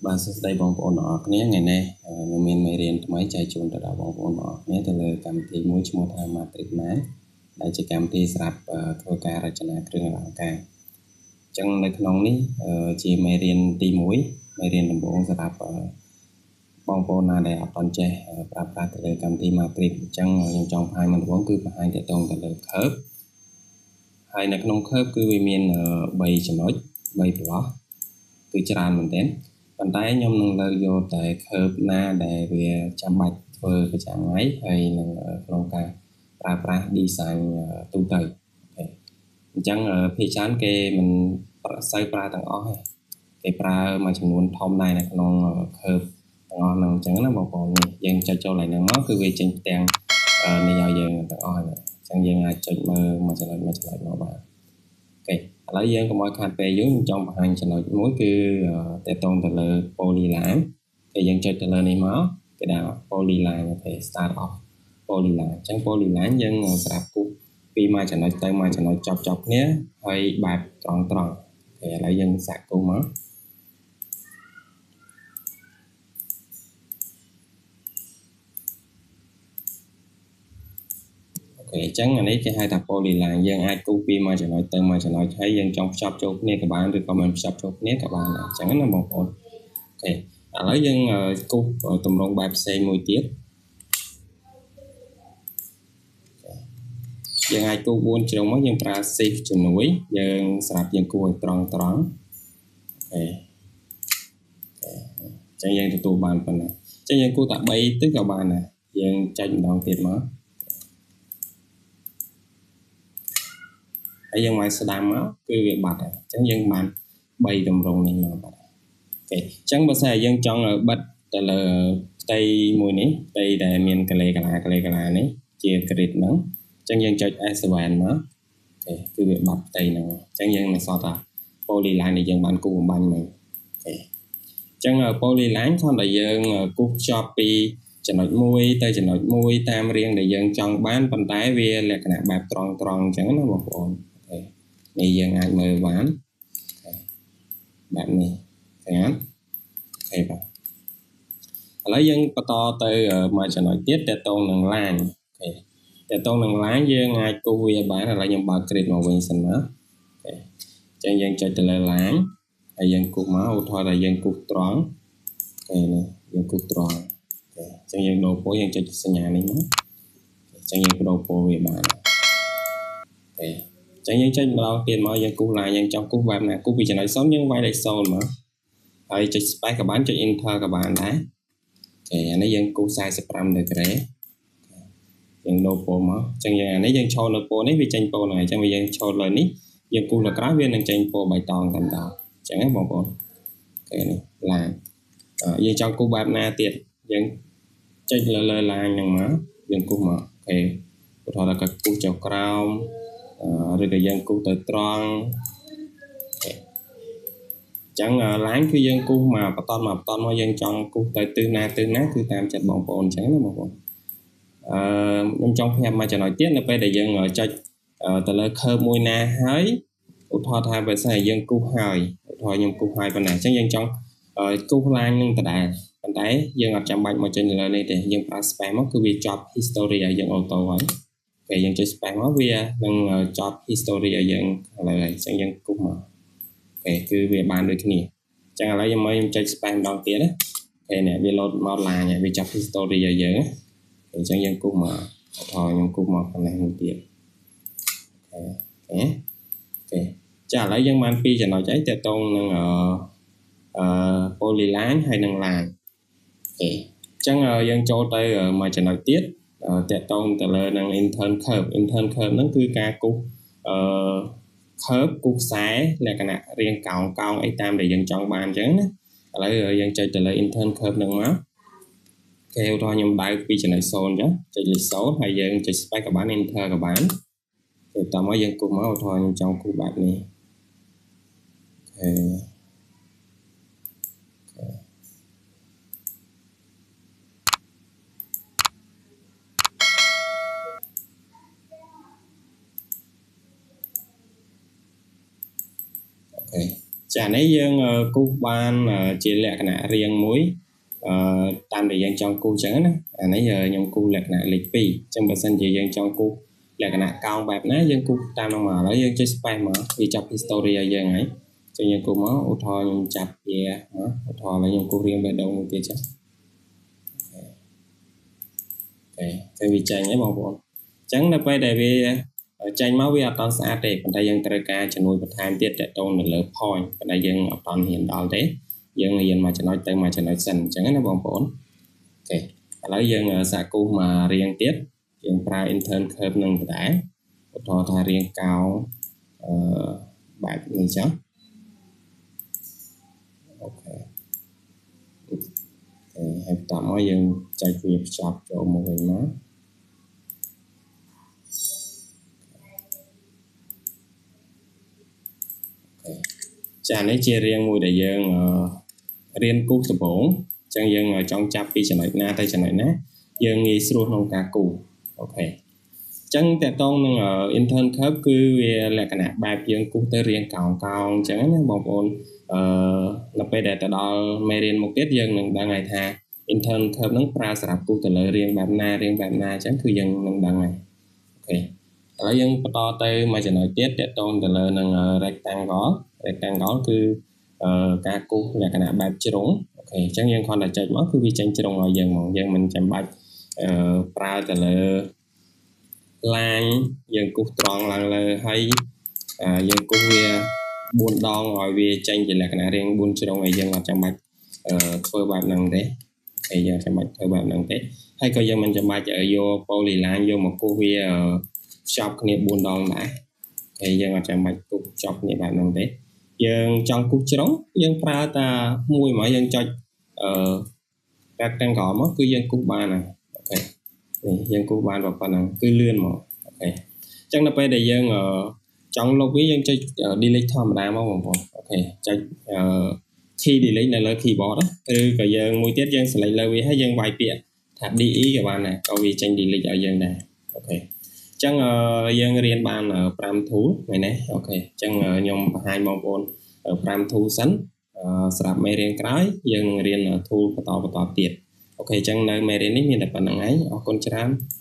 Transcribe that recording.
បាទសួស្តីបងប្អូនទាំងអស់គ្នាថ្ងៃនេះខ្ញុំមានមេរៀនថ្មីចែកជូនទៅដល់បងប្អូនទាំងអស់គ្នាទៅលើកម្មវិធីមួយឈ្មោះថា Matrix Man ដែលជាកម្មវិធីសម្រាប់ធ្វើការរចនាគ្រឿងអលង្ការអញ្ចឹងនៅក្នុងនេះជាមេរៀនទី1មេរៀនដំបូងសម្រាប់បងប្អូនណាដែលអត់ទាន់ចេះប្រើប្រាស់ទៅលើកម្មវិធី Matrix អញ្ចឹងខ្ញុំចង់បង្ហាញមុនដំបូងគឺបង្ហាញទាក់ទងទៅលើ curve ហើយនៅក្នុង curve គឺវាមាន3ចំណុច3ប្លោះគឺច្រើនមែនទែនប៉ុន្តែខ្ញុំនឹងលើកយកតែ curve ណាដែលវាចាំបាច់ធ្វើប្រចាំថ្ងៃហើយនឹងក្នុងការប្រើប្រាស់ design ទូទៅអញ្ចឹងភាគច្រើនគេមិនសូវប្រើទាំងអស់ទេគេប្រើមួយចំនួនធំដែរនៅក្នុង curve ទាំងអស់ហ្នឹងអញ្ចឹងណាបងប្អូននេះយើងចុចចូលឡើងហ្នឹងមកគឺវាចេញផ្ទាំងនេះឲ្យយើងទាំងអស់ហ្នឹងអញ្ចឹងយើងអាចចុចមើលមួយចំណុចមកបាទអូខេឥឡូវយើងកុំឲ្យខាតពេលយូរខ្ញុំចង់បង្ហាញចំណុចមួយគឺតកតងទៅលើ polyline គេយើងចុចទៅលើនេះមកគេដាក់ polyline អូខេ start off polyline អញ្ចឹង polyline យើងស្រាប់គូសពីមួយចំណុចទៅមួយចំណុចចប់គ្នាហើយបែបត្រង់អូខេឥឡូវយើងសាកគូសមកអញ្ចឹងអានេះគេហៅថា polyline យើងអាចគូសពីមួយចំណុចទៅមួយចំណុចហើយយើងចង់ភ្ជាប់ចូលគ្នាក៏បានឬក៏មិនភ្ជាប់ចូលគ្នាក៏បានដែរអញ្ចឹងណាបងប្អូនអូខេឥឡូវយើងគូសទម្រង់បែបផ្សេងមួយទៀតយើងអាចគូស4ជ្រុងមកយើងប្រើ shift ជំនួយយើងស្រាប់យើងគូសឲ្យត្រង់អូខេអញ្ចឹងយើងទទួលបានប៉ុណ្ណាអញ្ចឹងយើងគូសតែ3ទៅក៏បានដែរយើងចុចម្ដងទៀតមកហើយយើងមកស្ដាំមកគឺវាបាត់ហើយអញ្ចឹងយើងបាន3តម្រងនេះមកបាត់អូខេអញ្ចឹងបើសិនជាយើងចង់បិទទៅលើផ្ទៃមួយនេះផ្ទៃដែលមានកលេកាឡានេះជា grid ហ្នឹងអញ្ចឹងយើងចុច S7 មកអូខេគឺវាបាត់ផ្ទៃហ្នឹងអញ្ចឹងយើងនឹងសល់តែ polyline ដែលយើងបានគូសបំបញ្ញមកអូខេអញ្ចឹង polyline គ្រាន់តែយើងគូសភ្ជាប់ពីចំណុចមួយទៅចំណុចមួយតាមរាងដែលយើងចង់បានប៉ុន្តែវាលក្ខណៈបែបត្រង់អញ្ចឹងណាបងប្អូននេះយើងអាចមើលបានបែបនេះឃើញអត់អូខេបាទឥឡូវយើងបន្តទៅមួយចំណុចទៀតតកតងនឹង line អូខេតកតងនឹង line យើងអាចគូសវាបានឥឡូវខ្ញុំបើក grid មកវិញសិនណាអូខេអញ្ចឹងយើងចុចទៅលើ line ហើយយើងគូសមកឧទាហរណ៍ថាយើងគូសត្រង់អូខេនេះយើងគូសត្រង់អូខេអញ្ចឹងយើងដូរពណ៌យើងចុចសញ្ញានេះមកអញ្ចឹងយើងបដូរពណ៌វាបានអូខេអញ្ចឹងយើងចុចម្ដងទៀតមកយើងគូស line យើងចង់គូសបែបណាគូសពីចំណុច0យើងវាយលេខ0មកហើយចុច space ក៏បានចុច enter ក៏បានដែរអូខេអានេះយើងគូស45ដឺក្រេយើងដូរពណ៌មកអញ្ចឹងយើងអានេះយើងឈរនៅពណ៌នេះវាចេញពណ៌ហ្នឹងអញ្ចឹងវាយើងឈរលើនេះយើងគូសលើក្រោយវានឹងចេញពណ៌បៃតងតែម្ដងអញ្ចឹងណាបងប្អូនអូខេនេះ line យើងចង់គូសបែបណាទៀតយើងចុចលើ line ហ្នឹងមកយើងគូសមកអូខេឧទាហរណ៍ថាគូសចុះក្រោមឬក៏យើងគូសទៅត្រង់ចឹង line គឺយើងគូសមកបន្តមកយើងចង់គូសទៅទិសណាគឺតាមចិត្តបងប្អូនអញ្ចឹងណាបងប្អូនខ្ញុំចង់ប្រាប់មួយចំណុចទៀតនៅពេលដែលយើងចុចទៅលើ curve មួយណាហើយឧទាហរណ៍ថាបើសិនជាយើងគូសហើយឧទាហរណ៍ខ្ញុំគូសហើយប៉ុណ្ណាអញ្ចឹងយើងចង់គូស line នឹងដដែលប៉ុន្តែយើងអត់ចាំបាច់មកចេញលើនេះទេយើងប្រើ space មកគឺវាចប់ history ឲ្យយើងអូតូហើយពេលយើងចុច space មកវានឹងចប់ history ឲ្យយើងឥឡូវហើយអញ្ចឹងយើងគូសមកគឺវាបានដូចគ្នាអញ្ចឹងឥឡូវខ្ញុំចុច space ម្ដងទៀតណានេះវា load មក line ហើយវាចាប់ history ឲ្យយើងអញ្ចឹងយើងគូសមកខ្ញុំគូសមកខាងនេះមួយទៀតអូខេចាឥឡូវយើងបាន2ចំណុចហើយតកតងនឹងpolyline ហើយនឹង line អូខេអញ្ចឹងយើងចូលទៅមួយចំណុចទៀតតកតងទៅលើនឹង intern curve ហ្នឹងគឺការគូសcurve គូសខ្សែលក្ខណៈរាងកោងអីតាមដែលយើងចង់បានអញ្ចឹងណាឥឡូវយើងចុចទៅលើ intern curve ហ្នឹងមកគេឧទាហរណ៍ខ្ញុំបើកពីចំណុច0អញ្ចឹងចុចលេខ0ហើយយើងចុច space ក៏បាន enter ក៏បានទៅតមកយើងគូសមកឧទាហរណ៍ខ្ញុំចង់គូសបែបនេះ ចានេះយើងគូសបានជាលក្ខណៈរៀងមួយតាមដែលយើងចង់គូសអញ្ចឹងណាអានេះខ្ញុំគូសលក្ខណៈលេខ2អញ្ចឹងបើសិនជាយើងចង់គូសលក្ខណៈកោងបែបណាយើងគូសតាមនោះមកហើយយើងចេះ space មកវាចាប់ history ឲ្យយើងហើយអញ្ចឹងយើងគូសមកឧទាហរណ៍ខ្ញុំចាប់វាឧទាហរណ៍ខ្ញុំគូសរៀងបេះដូងមួយទៀតចាអូខេវាចេញហើយបងប្អូនអញ្ចឹងនៅពេលដែលវាចេញមកវាអត់តស្អាតទេប៉ុន្តែយើងត្រូវការជំនួយបន្ថែមទៀតតទៅនៅលើ point ប៉ុន្តែយើងអត់តហ៊ានដល់ទេយើងរៀនមកចំណុចទៅមកចំណុចសិនអញ្ចឹងណាបងប្អូនអូខេឥឡូវយើងសាកគូសមករៀងទៀតយើងប្រើ intern curve នឹងដែរឧទាហរណ៍ថារៀងកោងបែបនេះចឹងអូខេហើយបន្តមកយើងចែកវាភ្ជាប់ចូលមកវិញមកចានេះជារៀងមួយដែលយើងរៀនគូសដំបូងអញ្ចឹងយើងចង់ចាប់ពីចំណុចណាទៅចំណុចណាយើងងាយស្រួលក្នុងការគូសអូខេអញ្ចឹងតកតងនឹង intern curve គឺវាលក្ខណៈបែបយើងគូសទៅរៀងកោងអញ្ចឹងណាបងប្អូននៅពេលដែលទៅដល់មេរៀនមុខទៀតយើងនឹងដឹងហើយថា intern curve ហ្នឹងប្រើសម្រាប់គូសទៅលើរៀងបែបណាអញ្ចឹងគឺយើងនឹងដឹងហើយអូខេឥឡូវយើងបន្តទៅមួយចំណុចទៀតតកតងទៅលើនឹង rectangle គឺការគូសលក្ខណៈបែបជ្រុងអូខេអញ្ចឹងយើងគ្រាន់តែចុចមកគឺវាចេញជ្រុងឲ្យយើងហ្មងយើងមិនចាំបាច់ប្រើទៅលើ line យើងគូសត្រង់ឡើងលើហើយយើងគូសវា4ដងឲ្យវាចេញជាលក្ខណៈរាង4ជ្រុងឲ្យយើងអត់ចាំបាច់ធ្វើបែបហ្នឹងទេហើយយើងចាំបាច់ធ្វើបែបហ្នឹងទេហើយក៏យើងមិនចាំបាច់យក polyline យកមកគូសវាខ្ចប់គ្នា4ដងដែរហើយយើងអត់ចាំបាច់គូសខ្ចប់គ្នាបែបហ្នឹងទេយើងចង់គូសជ្រុងយើងប្រើតែមួយមកយើងចុចrectangle មកគឺយើងគូសបានហើយអូខេនេះយើងគូសបានប៉ុណ្ណឹងគឺលឿនមកអូខេអញ្ចឹងនៅពេលដែលយើងចង់លុបវាយើងចុច delete ធម្មតាមកបងប្អូនអូខេចុចkey delete នៅលើ keyboard ឬក៏យើងមួយទៀតយើង select លើវាហើយយើងវាយពាក្យថា de ក៏បានដែរក៏វាចេញ delete ឲ្យយើងដែរអូខេអញ្ចឹងយើងរៀនបាន5 tool មែនទេអូខេអញ្ចឹងខ្ញុំបង្ហាញបងប្អូន5 tool សិនសម្រាប់មេរៀនក្រោយយើងនឹងរៀន tool បន្តទៀតអូខេអញ្ចឹងនៅមេរៀននេះមានតែប៉ុណ្្នឹងហើយអរគុណច្រើន